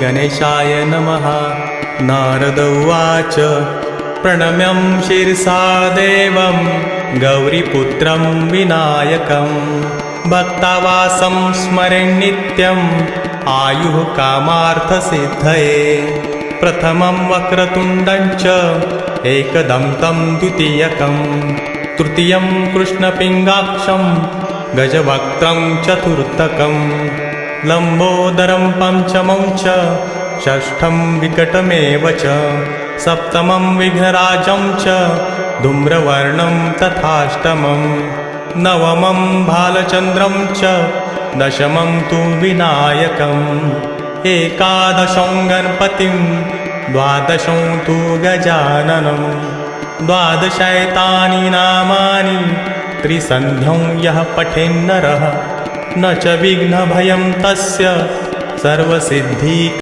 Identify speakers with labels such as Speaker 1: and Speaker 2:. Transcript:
Speaker 1: श्रीगणेशाय नमः। नारद उवाच प्रणम्यं शिरसा देवं गौरीपुत्रं विनायकं। भक्तावासं स्मरेन् नित्यम् आयुः कामार्थसिद्धये। प्रथमं वक्रतुण्डं च एकदन्तं द्वितीयकं। तृतीयं कृष्णपिङ्गाक्षं गजवक्त्रं चतुर्थकं। लम्बोदरं पञ्चमं च षष्ठं विकटमेव च। सप्तमं विघ्नराजं च धूम्रवर्णं तथाष्टमं। नवमं भालचन्द्रं च दशमं तु विनायकम्। एकादशं गणपतिं द्वादशं तु गजाननं। द्वादशैतानि नामानि त्रिसन्ध्यं यः पठेन्नरः न च विघ्नभयं तस्य सर्वसिद्धि।